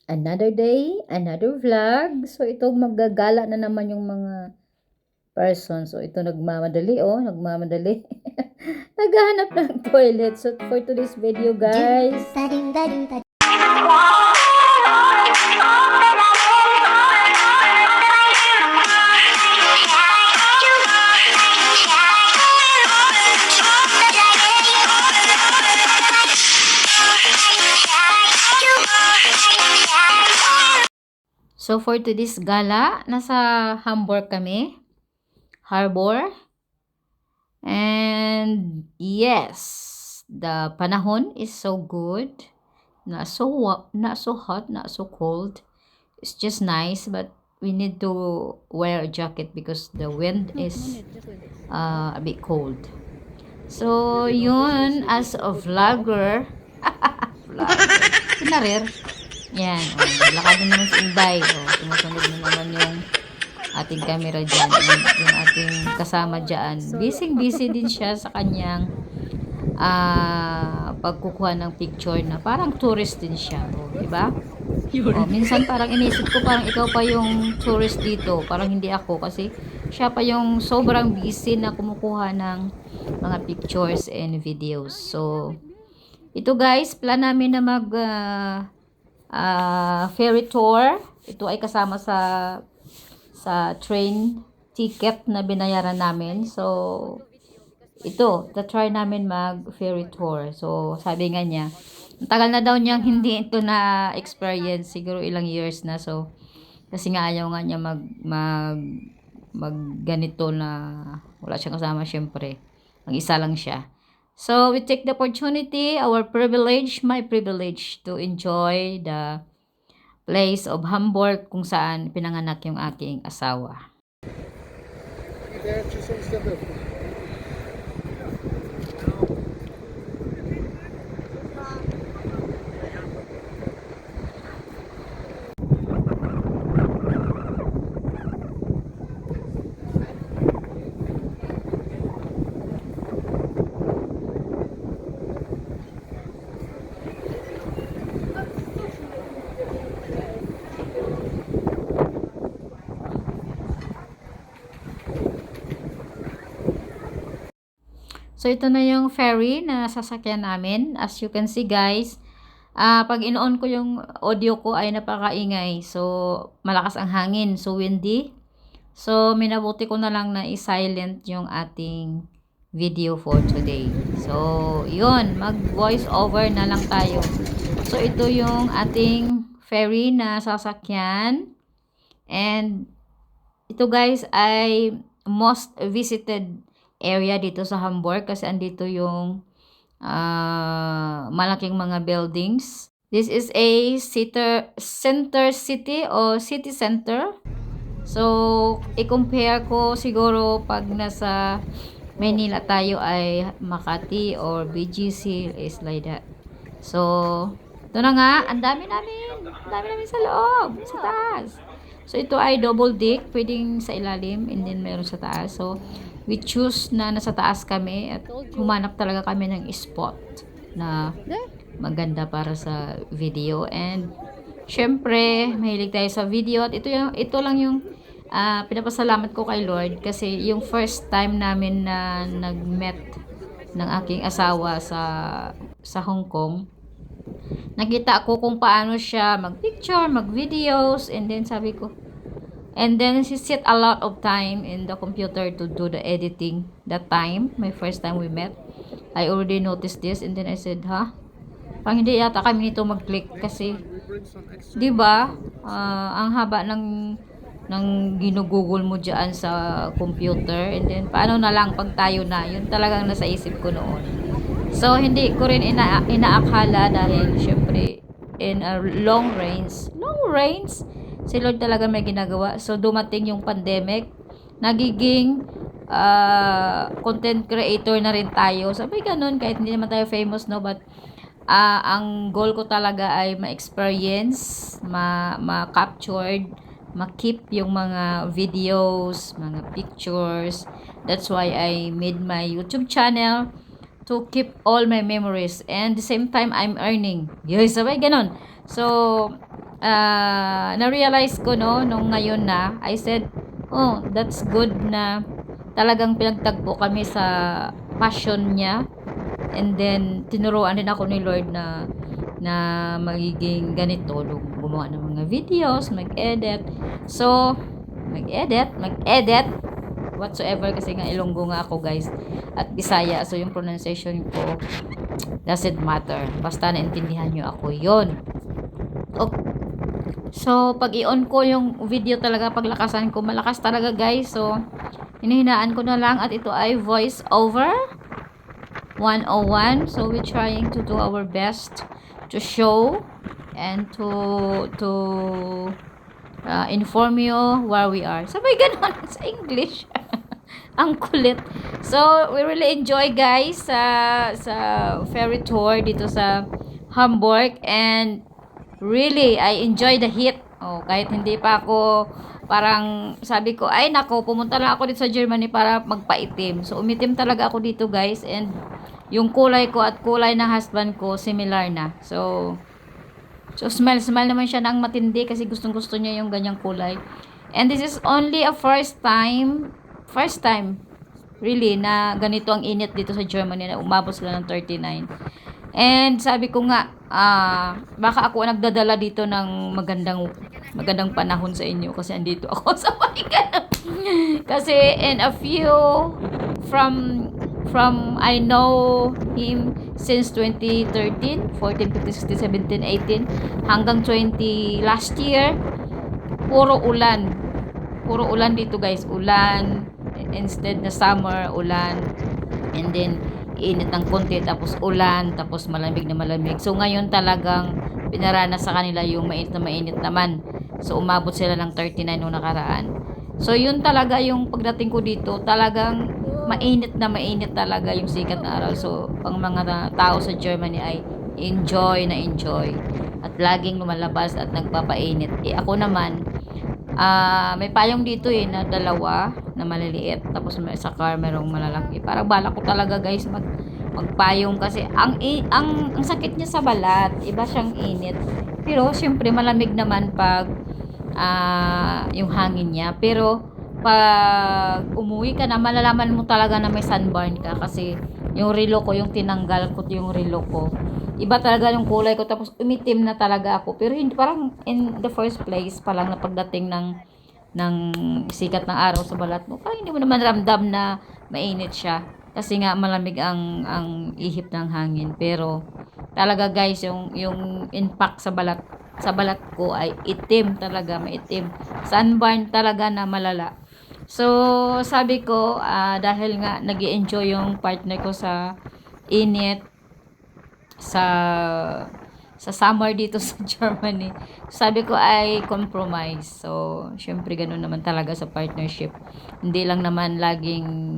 Another day, another vlog. So, ito maggagala na naman yung mga person. So, ito nagmamadali, oh. Nagmamadali. Naghahanap ng toilet. So, for today's video, guys. So, for today's gala, nasa Hamburg kami. Harbor. And, yes, the panahon is so good. Not so hot, not so cold. It's just nice, but we need to wear a jacket because the wind is a bit cold. So, yun, as a vlogger, vlogger, yan, lakad na naman si Inday, sumusunod na naman yung ating camera dyan, yung ating kasama dyan, busy din siya sa kanyang pagkukuha ng picture na parang tourist din siya, diba? Minsan parang inisip ko parang ikaw pa yung tourist dito, parang hindi ako, kasi siya pa yung sobrang busy na kumukuha ng mga pictures and videos. So ito guys, plan namin na mag ferry tour. Ito ay kasama sa train ticket na binayaran namin. So ito, try namin mag ferry tour. So sabi nga niya, ang tagal na daw niyang hindi ito na experience, siguro ilang years na. So kasi nga ayaw nga niya mag ganito na wala siyang kasama, syempre. Mag-isa lang siya. So we take the opportunity, our privilege, my privilege to enjoy the place of Hamburg kung saan pinanganak yung aking asawa. So, ito na yung ferry na sasakyan namin. As you can see, guys, pag in-on ko yung audio ko ay napakaingay. So, malakas ang hangin. So, windy. So, minabuti ko na lang na i-silent yung ating video for today. So, yun. Mag-voice over na lang tayo. So, ito yung ating ferry na sasakyan. And, ito guys ay most visited area dito sa Hamburg kasi andito yung malaking mga buildings. This is a center city o city center. So, i-compare ko siguro pag nasa Manila tayo ay Makati or BGC is like that. So, ito na nga, ang dami namin sa loob, sa taas. So, ito ay double deck, pwedeng sa ilalim and then meron sa taas. So, we choose na nasa taas kami at humanap talaga kami ng spot na maganda para sa video. And syempre, mahilig tayo sa video at ito lang yung pinapasalamat ko kay Lord kasi yung first time namin na nag-met ng aking asawa sa Hong Kong. Nakita ko kung paano siya mag-picture, mag-videos, and then sabi ko, and then she set a lot of time in the computer to do the editing. That time, my first time we met, I already noticed this, and then I said, parang hindi yata kami nito mag-click kasi, di ba, ang haba ng ginugugol mo dyan sa computer, and then paano na lang pag tayo na, yun talagang nasa isip ko noon. So, hindi ko rin inaakala dahil, syempre, in a long range, si Lord talaga may ginagawa. So, dumating yung pandemic, nagiging content creator na rin tayo. Sabi ganun, kahit hindi naman tayo famous, no? But, ang goal ko talaga ay ma-experience, ma-captured, ma-keep yung mga videos, mga pictures. That's why I made my YouTube channel to keep all my memories and the same time I'm earning. Yes, sabay ganon. So na-realize ko no, nung ngayon na, I said, oh, that's good na talagang pinagtagpo kami sa passion niya. And then, tinuruan din ako ni Lord na magiging ganito, gumawa ng mga videos, mag-edit. So, mag-edit, whatsoever, kasi nga Ilonggo nga ako guys, at Bisaya, so yung pronunciation ko doesn't matter, basta naintindihan nyo ako, yon. Okay. So, pag i-on ko yung video talaga, paglakasan ko, malakas talaga guys. So, hinihinaan ko na lang, at ito ay voice over 101. So, we're trying to do our best to show and to inform you where we are. Sabay ganon sa English. Ang kulit. So, we really enjoy guys sa ferry tour dito sa Hamburg, and really, I enjoy the heat. Oh, kahit hindi pa ako, parang sabi ko, ay nako, pumunta lang ako dito sa Germany para magpaitim. So, umitim talaga ako dito guys, and yung kulay ko at kulay ng husband ko, similar na. So smile naman siya ng matindi kasi gustong-gusto niya yung ganyang kulay. And this is only a first time really na ganito ang init dito sa Germany, na umabot sila ng 39. And sabi ko nga, baka ako nagdadala dito ng magandang panahon sa inyo kasi andito ako sa Paigan. Kasi in a few from I know him since 2013, 14, 15, 16, 17, 18 hanggang 20 last year, puro ulan. Puro ulan dito guys, ulan. Instead na summer, ulan. And then init ng konti, tapos ulan, tapos malamig na malamig. So ngayon talagang pinaranas sa kanila yung mainit na mainit naman. So umabot sila ng 39 nung nakaraan. So yun talaga yung pagdating ko dito, talagang mainit talaga yung sikat na araw. So pang mga tao sa Germany ay enjoy at laging lumalabas at nagpapainit. Ako naman, may payong dito na dalawa na maliliit, tapos may sa car merong malalaki. Parang balak ko talaga guys magpayong kasi ang sakit niya sa balat, iba siyang init. Pero syempre malamig naman pag yung hangin niya. Pero pag umuwi ka na, malalaman mo talaga na may sunburn ka kasi yung relo ko, yung tinanggal ko yung relo ko, iba talaga yung kulay ko, tapos umitim na talaga ako. Pero hindi, parang in the first place pa lang na pagdating ng sikat ng araw sa balat mo, parang hindi mo naman ramdam na mainit siya kasi nga malamig ang ihip ng hangin. Pero talaga guys, yung impact sa balat ko ay itim talaga, maitim, sunburn talaga na malala. So sabi ko, dahil nga nag-i-enjoy yung partner ko sa init, sa summer dito sa Germany, sabi ko ay compromise. So syempre ganun naman talaga sa partnership, hindi lang naman laging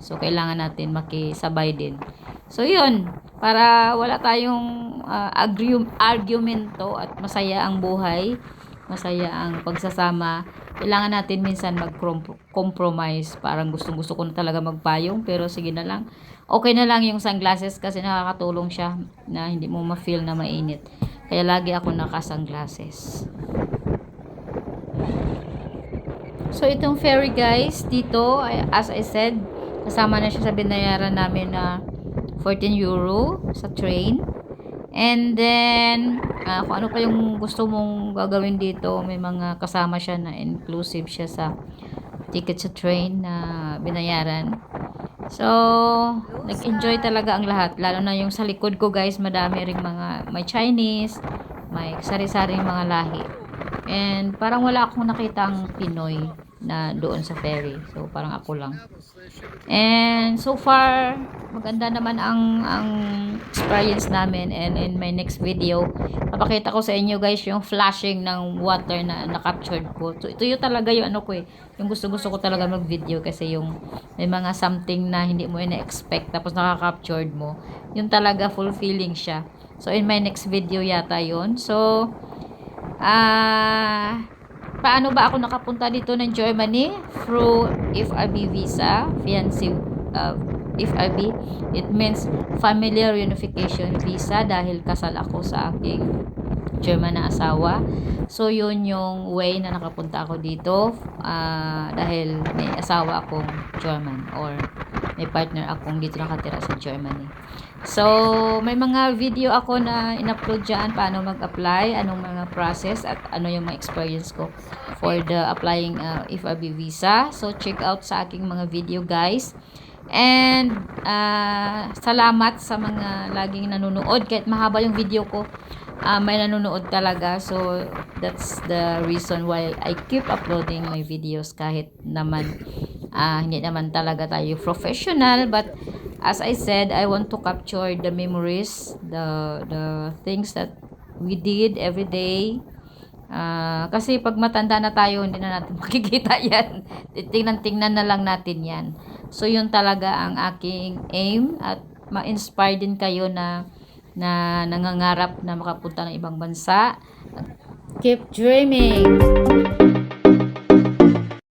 so kailangan natin makisabay din. So yun, para wala tayong argumento at masaya ang buhay, masaya ang pagsasama, kailangan natin minsan mag-compromise. Parang gustong-gusto ko na talaga magpayong, pero sige na lang. Okay na lang yung sunglasses kasi nakakatulong siya na hindi mo ma-feel na mainit. Kaya lagi ako naka-sunglasses. So itong ferry guys, dito, as I said, kasama na siya sa binayaran namin na 14 euro sa train. And then, kung ano pa yung gusto mong gagawin dito, may mga kasama siya na inclusive siya sa ticket sa train na binayaran. So, nag-enjoy talaga ang lahat. Lalo na yung sa likod ko guys, madami ring may Chinese, may sari-saring mga lahi. And parang wala akong nakitang Pinoy na doon sa ferry. So, parang ako lang. And so far, maganda naman ang experience namin. And in my next video, papakita ko sa inyo guys yung flashing ng water na na-captured ko. So, ito yung talaga yung yung gusto ko talaga mag-video kasi yung may mga something na hindi mo ina-expect tapos nakaka-captured mo. Yun talaga, fulfilling siya. So, in my next video yata yun. So, paano ba ako nakapunta dito ng Germany? Through FRB visa, fiancé FRB. It means Family Reunification Visa dahil kasal ako sa aking German na asawa. So, yun yung way na nakapunta ako dito dahil may asawa akong German or may partner akong dito nakatira sa Germany. So, may mga video ako na in-upload dyan paano mag-apply, anong mga process at ano yung mga experience ko for the applying F1B visa. So, check out sa aking mga video guys. And salamat sa mga laging nanonood kahit mahaba yung video ko. May nanonood talaga, so that's the reason why I keep uploading my videos kahit naman hindi naman talaga tayo professional, but as I said, I want to capture the memories, the things that we did every day. Kasi pag matanda na tayo, hindi na natin makikita yan. Tingnan na lang natin yan. So, yun talaga ang aking aim at ma-inspire din kayo na nangangarap na makapunta ng ibang bansa. Keep dreaming!